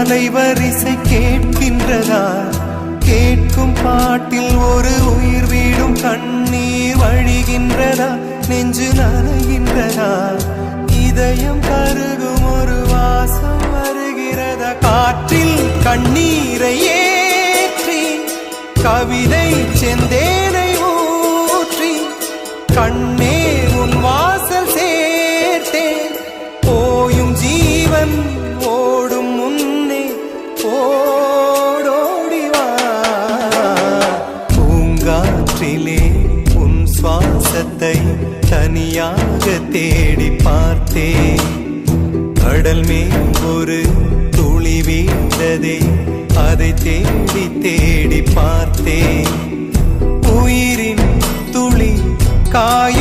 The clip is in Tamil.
அலைவரிசை கேட்கின்றதா? கேட்கும் பாட்டில் ஒரு உயிர் வீடும் கண்ணீர் வழிகின்றதா? நெஞ்சு நனைகின்றதா? இதயம் கருகும் ஒரு வாசம் வருகிறதா? காற்றில் கண்ணீரை ஏற்றி கவிதை செந்தேனை ஊற்றி கண்ணே உன் வாசல் சேர்த்தே போயும் ஜீவன் ஓடும் முன்னே ஓடோடிவா. பூங்காற்றிலே உன் சுவாசத்தை தனியாக தேடி பார்த்தே. கடல் மேல் ஒரு துளி வீழ்ந்ததே, அதை தேடி தேடி பார்த்தே. உயிரின் துளி காய